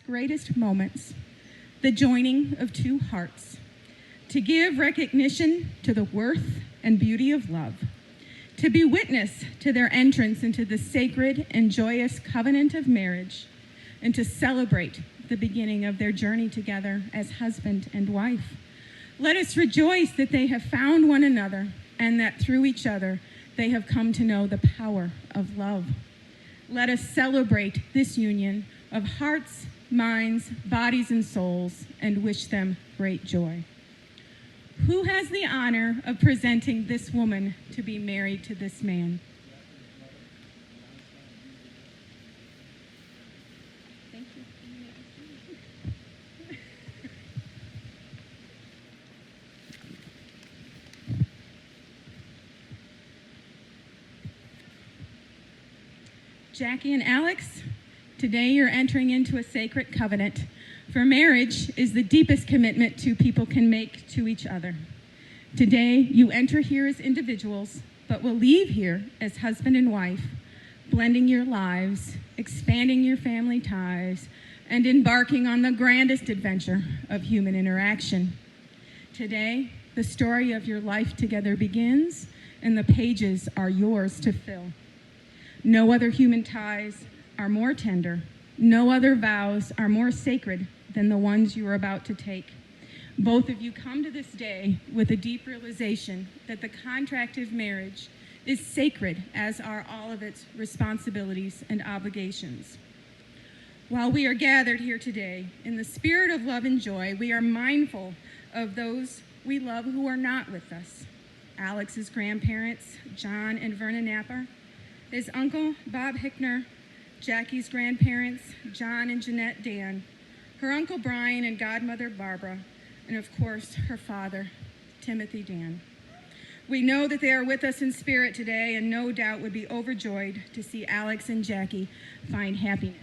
greatest moments, the joining of two hearts, to give recognition to the worth and beauty of love, to be witness to their entrance into the sacred and joyous covenant of marriage, and to celebrate the beginning of their journey together as husband and wife. Let us rejoice that they have found one another and that through each other they have come to know the power of love. Let us celebrate this union of hearts, minds, bodies, and souls and wish them great joy. Who has the honor of presenting this woman to be married to this man? Thank you. Jackie and Alex, today you're entering into a sacred covenant. For marriage is the deepest commitment two people can make to each other. Today, you enter here as individuals, but will leave here as husband and wife, blending your lives, expanding your family ties, and embarking on the grandest adventure of human interaction. Today, the story of your life together begins, and the pages are yours to fill. No other human ties are more tender. No other vows are more sacred than the ones you are about to take. Both of you come to this day with a deep realization that the contract of marriage is sacred, as are all of its responsibilities and obligations. While we are gathered here today in the spirit of love and joy, we are mindful of those we love who are not with us. Alex's grandparents, John and Verna Napper, his uncle, Bob Hickner, Jackie's grandparents, John and Jeanette Dan, her uncle Brian and godmother Barbara, and of course, her father, Timothy Dan. We know that they are with us in spirit today and no doubt would be overjoyed to see Alex and Jackie find happiness.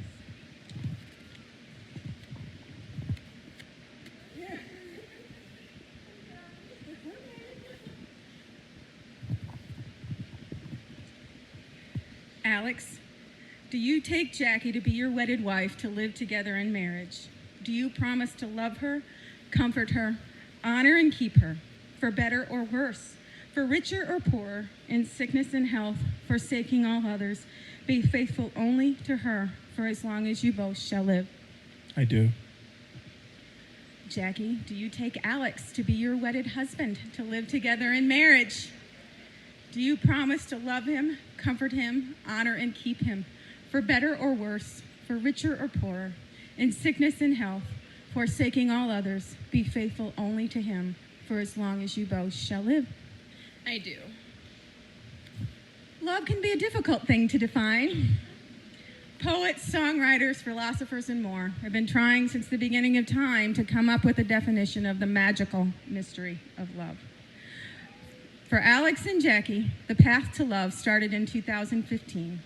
Alex, do you take Jackie to be your wedded wife to live together in marriage? Do you promise to love her, comfort her, honor and keep her, for better or worse, for richer or poorer, in sickness and health, forsaking all others, be faithful only to her for as long as you both shall live? I do. Jackie, do you take Alex to be your wedded husband to live together in marriage? Do you promise to love him, comfort him, honor and keep him, for better or worse, for richer or poorer, in sickness and health, forsaking all others, be faithful only to him for as long as you both shall live? I do. Love can be a difficult thing to define. Poets, songwriters, philosophers, and more have been trying since the beginning of time to come up with a definition of the magical mystery of love. For Alex and Jackie, the path to love started in 2015,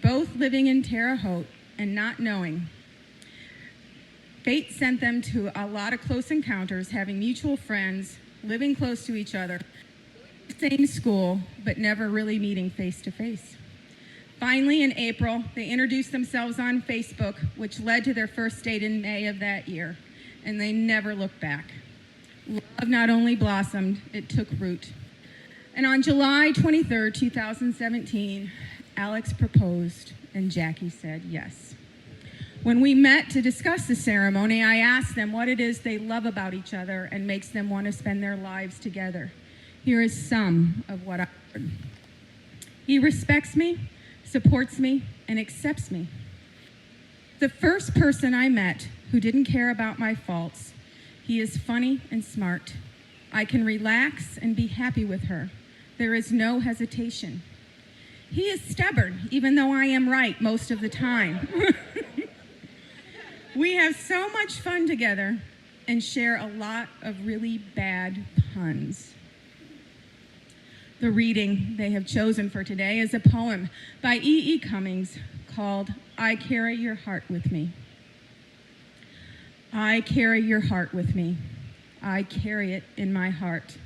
both living in Terre Haute and not knowing. Fate sent them to a lot of close encounters, having mutual friends, living close to each other, same school, but never really meeting face to face. Finally, in April, they introduced themselves on Facebook, which led to their first date in May of that year, and they never looked back. Love not only blossomed, it took root. And on July 23rd, 2017, Alex proposed, and Jackie said yes. When we met to discuss the ceremony, I asked them what it is they love about each other and makes them want to spend their lives together. Here is some of what I heard. He respects me, supports me, and accepts me. The first person I met who didn't care about my faults. He is funny and smart. I can relax and be happy with her. There is no hesitation. He is stubborn, even though I am right most of the time. We have so much fun together and share a lot of really bad puns. The reading they have chosen for today is a poem by E. E. Cummings called I Carry Your Heart With Me. I carry your heart with me. I carry it in my heart.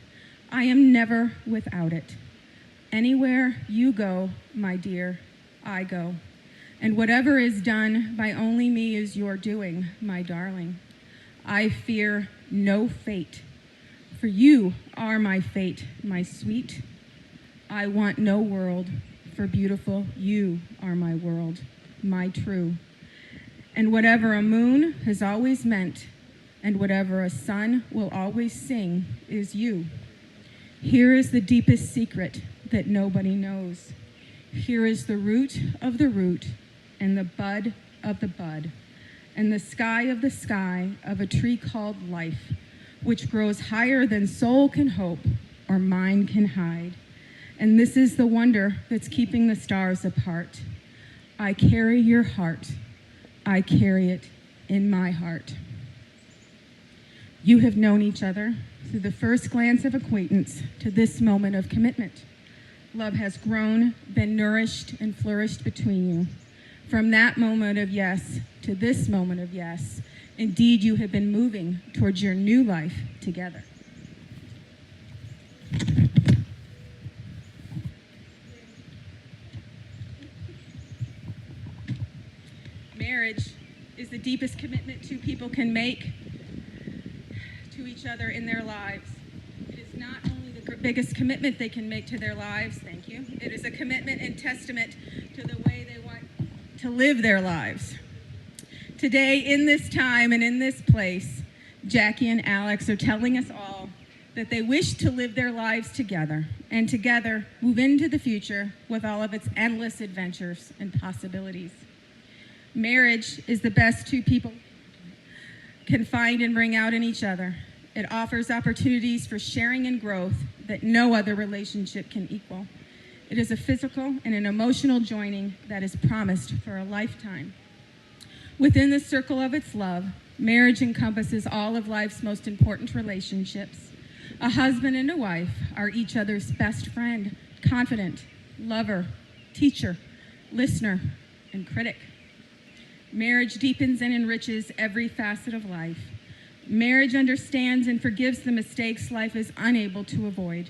I am never without it. Anywhere you go, my dear, I go. and whatever is done by only me is your doing, my darling. I fear no fate, for you are my fate, my sweet. I want no world, for beautiful, you are my world, my true. And whatever a moon has always meant, and whatever a sun will always sing, is you. Here is the deepest secret that nobody knows. Here is the root of the root, and the bud of the bud, and the sky of a tree called life, which grows higher than soul can hope or mind can hide. And this is the wonder that's keeping the stars apart. I carry your heart. I carry it in my heart. You have known each other through the first glance of acquaintance to this moment of commitment. Love has grown, been nourished, and flourished between you. From that moment of yes to this moment of yes, indeed you have been moving towards your new life together. Marriage is the deepest commitment two people can make to each other in their lives. It is not only the biggest commitment they can make to their lives, thank you, it is a commitment and testament to the way they want to live their lives. Today, in this time and in this place, Jackie and Alex are telling us all that they wish to live their lives together and together move into the future with all of its endless adventures and possibilities. Marriage is the best two people can find and bring out in each other. It offers opportunities for sharing and growth that no other relationship can equal. It is a physical and an emotional joining that is promised for a lifetime. Within the circle of its love, marriage encompasses all of life's most important relationships. A husband and a wife are each other's best friend, confidant, lover, teacher, listener, and critic. Marriage deepens and enriches every facet of life. Marriage understands and forgives the mistakes life is unable to avoid.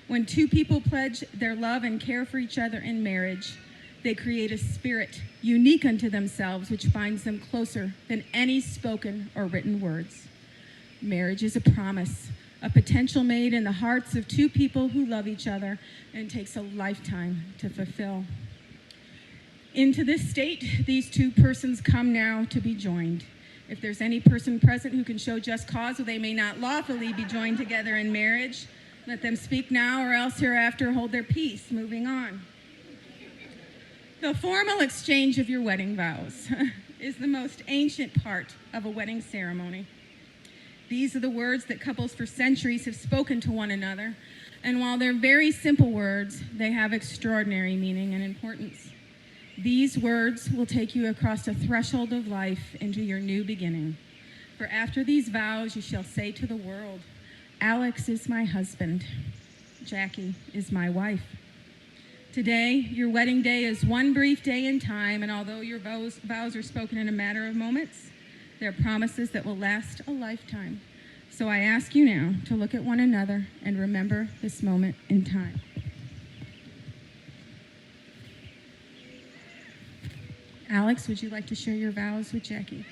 When two people pledge their love and care for each other in marriage, they create a spirit unique unto themselves, which binds them closer than any spoken or written words. Marriage is a promise, a potential made in the hearts of two people who love each other and takes a lifetime to fulfill. Into this state, these two persons come now to be joined. If there's any person present who can show just cause they may not lawfully be joined together in marriage, let them speak now or else hereafter hold their peace. Moving on. The formal exchange of your wedding vows is the most ancient part of a wedding ceremony. These are the words that couples for centuries have spoken to one another, and while they're very simple words, they have extraordinary meaning and importance. These words will take you across a threshold of life into your new beginning. For after these vows, you shall say to the world, Alex is my husband, Jackie is my wife. Today, your wedding day is one brief day in time, and although your vows are spoken in a matter of moments, they're promises that will last a lifetime. So I ask you now to look at one another and remember this moment in time. Alex, would you like to share your vows with Jackie?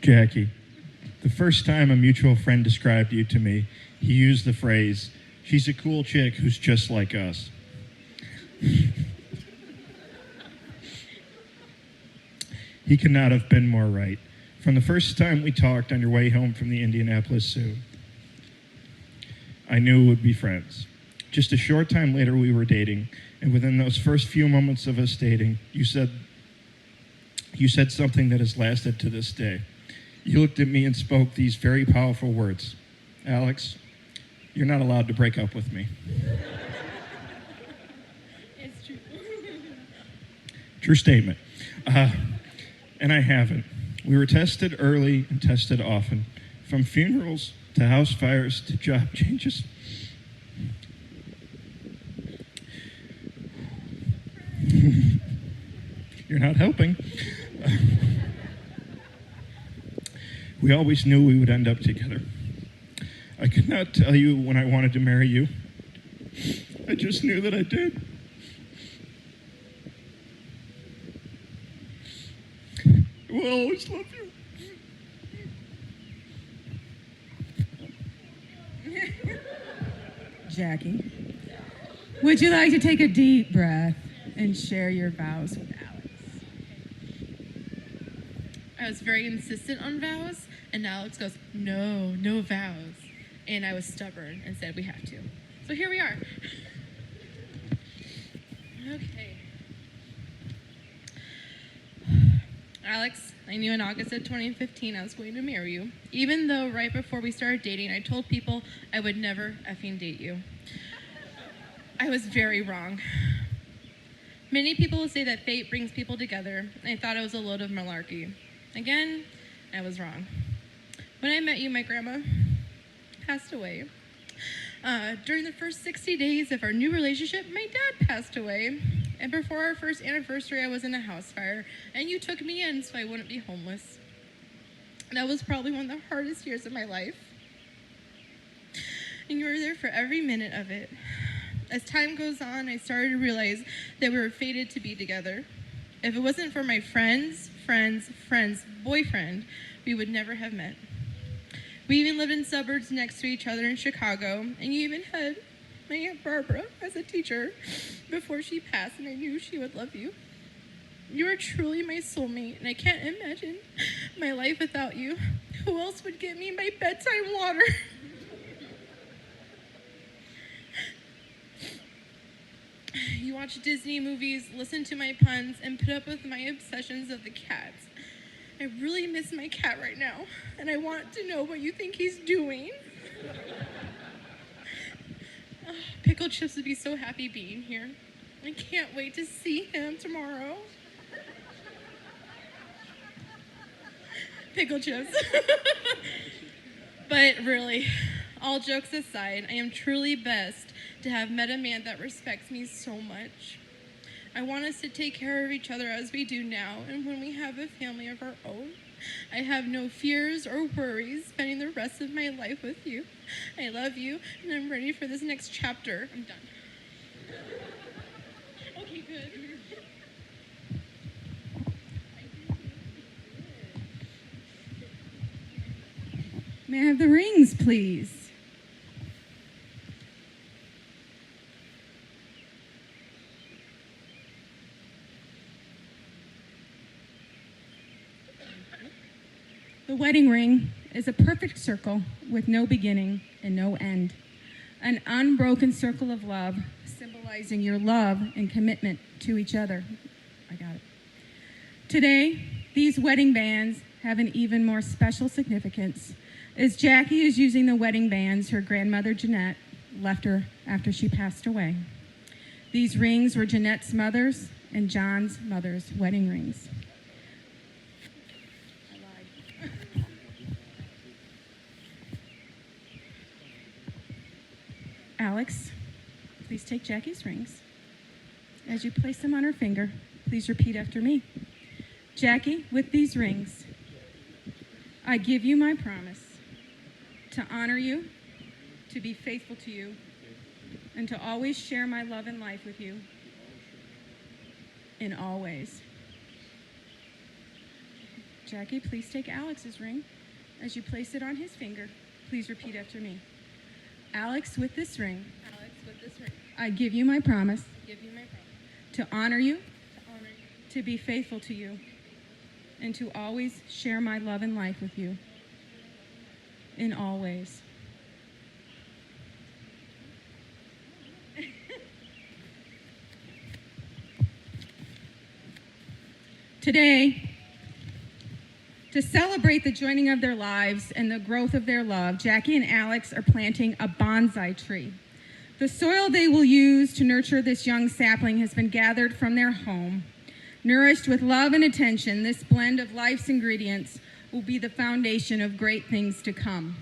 Jackie, the first time a mutual friend described you to me, he used the phrase, "She's a cool chick who's just like us." He could not have been more right. From the first time we talked on your way home from the Indianapolis Zoo, I knew we would be friends. Just a short time later, we were dating, and within those first few moments of us dating, you said something that has lasted to this day. You looked at me and spoke these very powerful words. Alex, you're not allowed to break up with me. It's true. True statement. And I haven't. We were tested early and tested often, from funerals to house fires to job changes. You're not helping. We always knew we would end up together. I could not tell you when I wanted to marry you. I just knew that I did. I will always love you. Jackie, would you like to take a deep breath and share your vows with Alex? I was very insistent on vows, and Alex goes, no, no vows. And I was stubborn and said we have to. So here we are. Okay. Alex, I knew in August of 2015 I was going to marry you, even though right before we started dating, I told people I would never effing date you. I was very wrong. Many people will say that fate brings people together, and I thought it was a load of malarkey. Again, I was wrong. When I met you, my grandma passed away. During the first 60 days of our new relationship, my dad passed away. And before our first anniversary, I was in a house fire, and you took me in so I wouldn't be homeless. That was probably one of the hardest years of my life. And you were there for every minute of it. As time goes on, I started to realize that we were fated to be together. If it wasn't for my friend's boyfriend, we would never have met. We even lived in suburbs next to each other in Chicago, and you even had my Aunt Barbara as a teacher before she passed, and I knew she would love you. You are truly my soulmate, and I can't imagine my life without you. Who else would get me my bedtime water? You watch Disney movies, listen to my puns, and put up with my obsessions of the cats. I really miss my cat right now, and I want to know what you think he's doing. Pickle Chips would be so happy being here. I can't wait to see him tomorrow. Pickle Chips. But really, all jokes aside, I am truly blessed to have met a man that respects me so much. I want us to take care of each other as we do now, and when we have a family of our own. I have no fears or worries spending the rest of my life with you. I love you, and I'm ready for this next chapter. I'm done. Okay, good. May I have the rings, please? The wedding ring is a perfect circle with no beginning and no end. An unbroken circle of love, symbolizing your love and commitment to each other. I got it. Today, these wedding bands have an even more special significance, as Jackie is using the wedding bands her grandmother Jeanette left her after she passed away. These rings were Jeanette's mother's and John's mother's wedding rings. Alex, please take Jackie's rings. As you place them on her finger, please repeat after me. Jackie, with these rings, I give you my promise to honor you, to be faithful to you, and to always share my love and life with you in all ways. Jackie, please take Alex's ring. As you place it on his finger, please repeat after me. Alex, with this ring, I give you my promise to honor you, to be faithful to you, and to always share my love and life with you in all ways. Today, to celebrate the joining of their lives and the growth of their love, Jackie and Alex are planting a bonsai tree. The soil they will use to nurture this young sapling has been gathered from their home. Nourished with love and attention, this blend of life's ingredients will be the foundation of great things to come.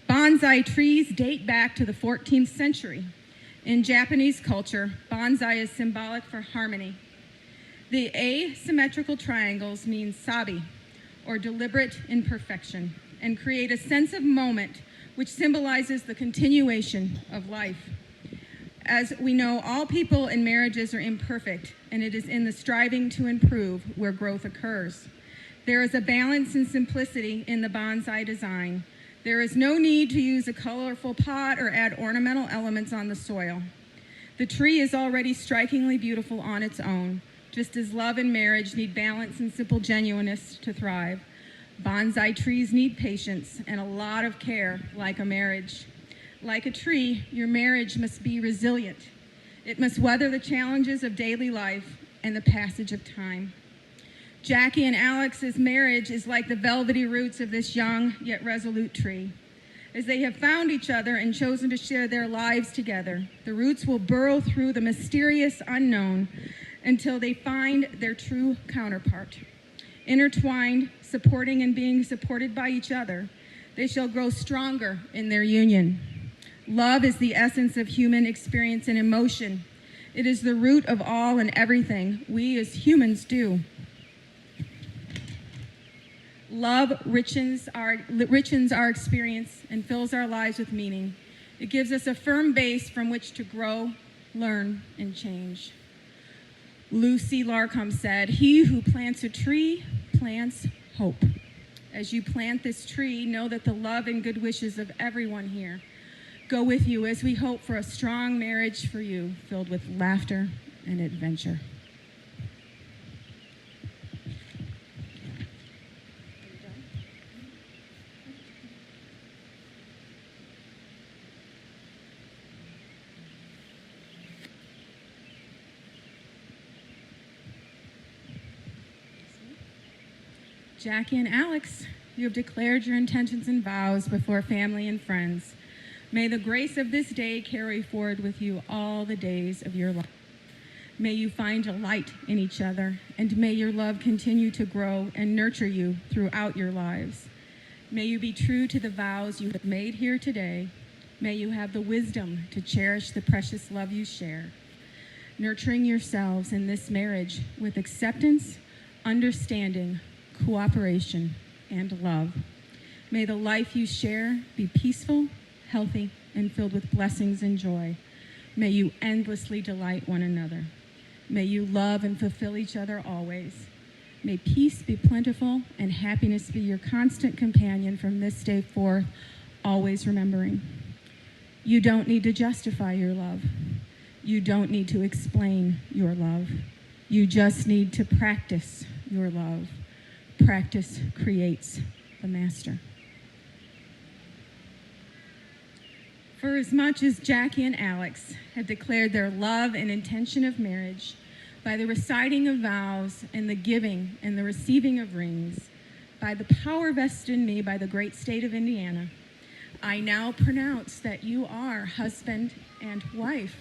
Bonsai trees date back to the 14th century. In Japanese culture, bonsai is symbolic for harmony. The asymmetrical triangles mean sabi, or deliberate imperfection, and create a sense of moment which symbolizes the continuation of life. As we know, all people and marriages are imperfect, and it is in the striving to improve where growth occurs. There is a balance and simplicity in the bonsai design. There is no need to use a colorful pot or add ornamental elements on the soil. The tree is already strikingly beautiful on its own, just as love and marriage need balance and simple genuineness to thrive. Bonsai trees need patience and a lot of care, like a marriage. Like a tree, your marriage must be resilient. It must weather the challenges of daily life and the passage of time. Jackie and Alex's marriage is like the velvety roots of this young yet resolute tree. As they have found each other and chosen to share their lives together, the roots will burrow through the mysterious unknown until they find their true counterpart. Intertwined, supporting and being supported by each other, they shall grow stronger in their union. Love is the essence of human experience and emotion. It is the root of all and everything we as humans do. Love richens our experience and fills our lives with meaning. It gives us a firm base from which to grow, learn, and change. Lucy Larcombe said, "He who plants a tree plants hope." As you plant this tree, know that the love and good wishes of everyone here go with you as we hope for a strong marriage for you, filled with laughter and adventure. Jackie and Alex, you have declared your intentions and vows before family and friends. May the grace of this day carry forward with you all the days of your life. May you find a light in each other, and may your love continue to grow and nurture you throughout your lives. May you be true to the vows you have made here today. May you have the wisdom to cherish the precious love you share, nurturing yourselves in this marriage with acceptance, understanding, cooperation, and love. May the life you share be peaceful, healthy, and filled with blessings and joy. May you endlessly delight one another. May you love and fulfill each other always. May peace be plentiful and happiness be your constant companion from this day forth, always remembering. You don't need to justify your love. You don't need to explain your love. You just need to practice your love. Practice creates the master. For as much as Jackie and Alex have declared their love and intention of marriage by the reciting of vows and the giving and the receiving of rings, by the power vested in me by the great state of Indiana, I now pronounce that you are husband and wife.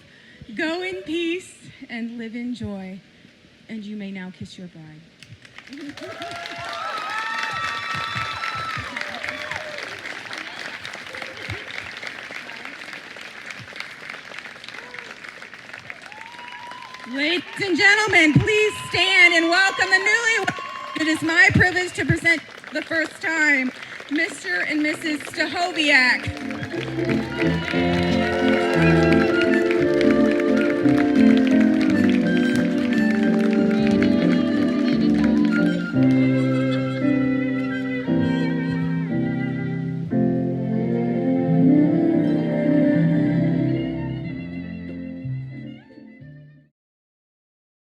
Go in peace and live in joy, and you may now kiss your bride. Ladies and gentlemen, please stand and welcome the newlyweds. It is my privilege to present the first time, Mr. and Mrs. Stahoviak.